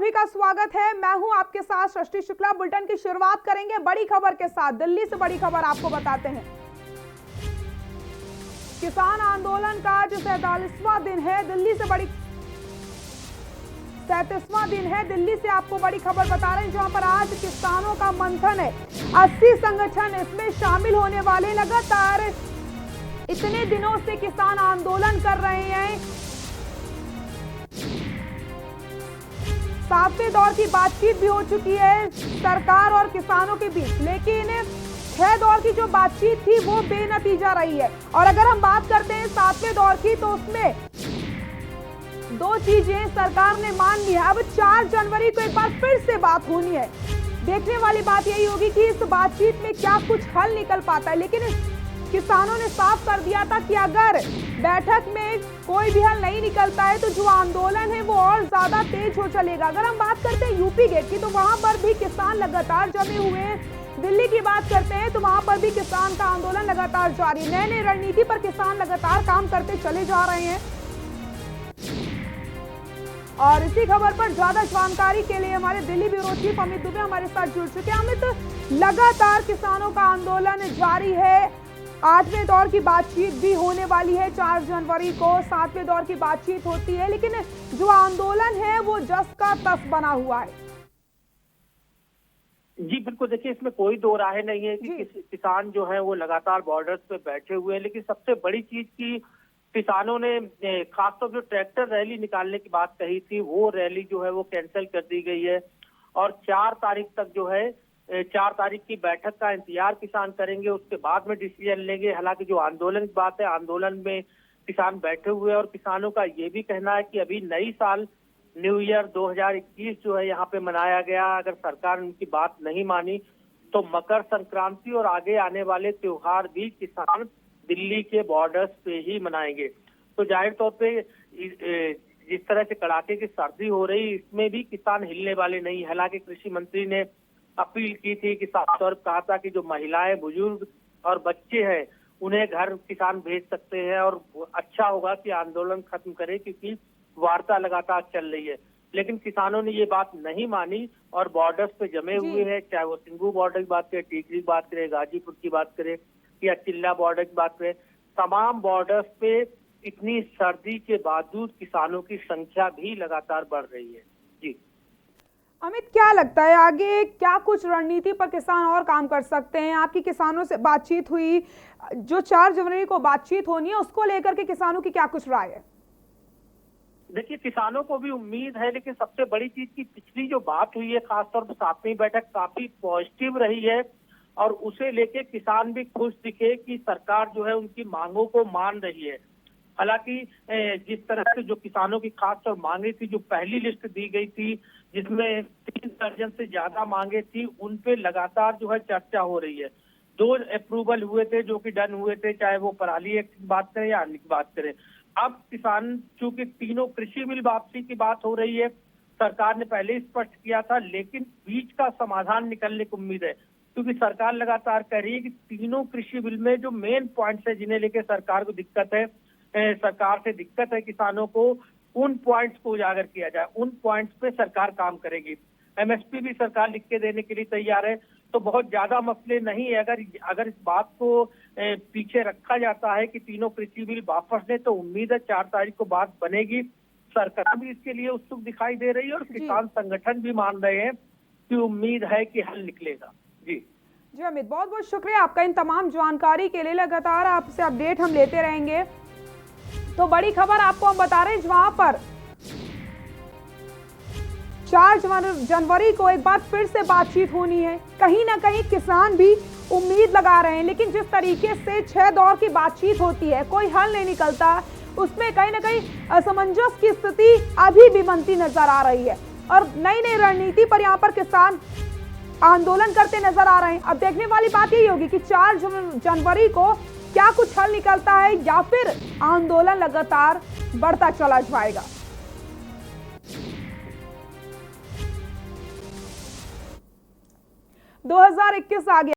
सभी का स्वागत है। मैं हूं आपके साथ सृष्टि शुक्ला। बुलेटिन की शुरुआत करेंगे बड़ी खबर के साथ। दिल्ली से बड़ी खबर आपको बताते हैं। किसान आंदोलन का जो 47वां दिन है, दिल्ली से बड़ी 37वां दिन है, दिल्ली से आपको बड़ी खबर बता रहे हैं, जहां पर आज किसानों का मंथन है। 80 संगठन इसमें शामिल होने वाले। लगातार इतने दिनों से किसान आंदोलन कर रहे हैं। 7वें दौर की बातचीत भी हो चुकी है सरकार और किसानों के बीच, लेकिन 6 दौर की जो बातचीत थी वो बेनतीजा रही है। और अगर हम बात करते हैं 7वें दौर की, तो उसमें 2 चीजें सरकार ने मान ली है। अब 4 जनवरी को एक बार फिर से बात होनी है। देखने वाली बात यही होगी कि इस बातचीत में क्या कुछ हल निकल पाता है। लेकिन किसानों ने साफ कर दिया था कि अगर बैठक में कोई भी हल नहीं निकलता है तो जो आंदोलन है वो और ज्यादा तेज हो चलेगा। अगर हम बात करते हैं यूपी गेट की, तो वहां पर भी किसान लगातार जमे हुए हैं। दिल्ली की बात करते हैं तो वहां पर भी किसान का आंदोलन लगातार जारी। नए नए रणनीति पर किसान लगातार काम करते चले जा रहे हैं। और इसी खबर पर ज्यादा जानकारी के लिए हमारे दिल्ली ब्यूरो चीफ अमित दुबे हमारे साथ जुड़ चुके हैं। अमित, लगातार किसानों का आंदोलन जारी है। 8वें दौर की बातचीत भी होने वाली है। 4 जनवरी को 7वें दौर की बातचीत होती है, लेकिन जो आंदोलन है वो जस का तस बना हुआ है। जी बिल्कुल, देखिए इसमें कोई दो राय नहीं है कि किसान जो है वो लगातार बॉर्डर्स पे बैठे हुए हैं। लेकिन सबसे बड़ी चीज की किसानों ने खासतौर पर जो ट्रैक्टर रैली निकालने की बात कही थी, वो रैली जो है वो कैंसिल कर दी गई है। और 4 तारीख तक जो है 4 तारीख की बैठक का इंतजार किसान करेंगे, उसके बाद में डिसीजन लेंगे। हालांकि जो आंदोलन की बात है, आंदोलन में किसान बैठे हुए हैं और किसानों का ये भी कहना है कि अभी नई साल न्यू ईयर 2021 जो है यहाँ पे मनाया गया। अगर सरकार उनकी बात नहीं मानी तो मकर संक्रांति और आगे आने वाले त्योहार भी किसान दिल्ली के बॉर्डर्स पे ही मनाएंगे। तो जाहिर तौर पे जिस तरह से कड़ाके की सर्दी हो रही, इसमें भी किसान हिलने वाले नहीं। हालांकि कृषि मंत्री ने अपील की थी कि साफ तौर पर कहा था कि जो महिलाएं, बुजुर्ग और बच्चे हैं उन्हें घर किसान भेज सकते हैं और अच्छा होगा कि आंदोलन खत्म करें, क्योंकि वार्ता लगातार चल रही है। लेकिन किसानों ने ये बात नहीं मानी और बॉर्डर्स पे जमे हुए हैं। चाहे वो सिंगू बॉर्डर की बात करें, टीकरी की बात करें, गाजीपुर की बात करें या चिल्ला बॉर्डर की बात करें, तमाम बॉर्डर्स पे इतनी सर्दी के बावजूद किसानों की संख्या भी लगातार बढ़ रही है। जी अमित, क्या लगता है आगे क्या कुछ रणनीति पर किसान और काम कर सकते हैं? आपकी किसानों से बातचीत हुई, जो 4 जनवरी को बातचीत होनी है उसको लेकर के किसानों की क्या कुछ राय है? देखिए, किसानों को भी उम्मीद है, लेकिन सबसे बड़ी चीज की पिछली जो बात हुई है, खासतौर पर 7वीं बैठक काफी पॉजिटिव रही है और उसे लेके किसान भी खुश दिखे कि सरकार जो है उनकी मांगों को मान रही है। हालांकि जिस तरह से जो किसानों की खासतौर मांगे थी, जो पहली लिस्ट दी गई थी जिसमें 3 दर्जन से ज्यादा मांगे थी, उन पे लगातार जो है चर्चा हो रही है। 2 अप्रूवल हुए थे जो कि डन हुए थे, चाहे वो पराली एक्ट की बात करें या अन्य की बात करें। अब किसान, चूंकि तीनों कृषि बिल वापसी की बात हो रही है, सरकार ने पहले ही स्पष्ट किया था, लेकिन बीच का समाधान निकलने की उम्मीद है, क्योंकि सरकार लगातार कह रही है कि तीनों कृषि बिल में जो मेन पॉइंट्स है जिन्हें लेकर सरकार को दिक्कत है, सरकार से दिक्कत है किसानों को, उन पॉइंट्स को उजागर किया जाए। उन पॉइंट्स पे सरकार काम करेगी। एमएसपी भी सरकार लिख के देने के लिए तैयार है। तो बहुत ज्यादा मसले नहीं है। अगर इस बात को पीछे रखा जाता है कि तीनों कृषि बिल वापस ले, तो उम्मीद है 4 तारीख को बात बनेगी। सरकार भी इसके लिए उत्सुक दिखाई दे रही है और किसान संगठन भी मान रहे हैं कि उम्मीद है कि हल निकलेगा। जी अमित, बहुत बहुत शुक्रिया आपका इन तमाम जानकारी के लिए। लगातार आपसे अपडेट हम लेते रहेंगे। तो बड़ी खबर आपको हम बता रहे हैं, वहां पर 4 जनवरी को एक बार फिर से बातचीत होनी है। कहीं ना कहीं किसान भी उम्मीद लगा रहे हैं, लेकिन जिस तरीके से 6 दौर की बातचीत होती है, कोई हल नहीं निकलता, उसमें कहीं ना कहीं असमंजस की स्थिति अभी भी बनती नजर आ रही है। और नई नई रणनीति पर यहाँ पर किसान आंदोलन करते नजर आ रहे हैं। अब देखने वाली बात यही होगी कि 4 जनवरी को क्या कुछ हल निकलता है या फिर आंदोलन लगातार बढ़ता चला जाएगा। 2021 आ गया।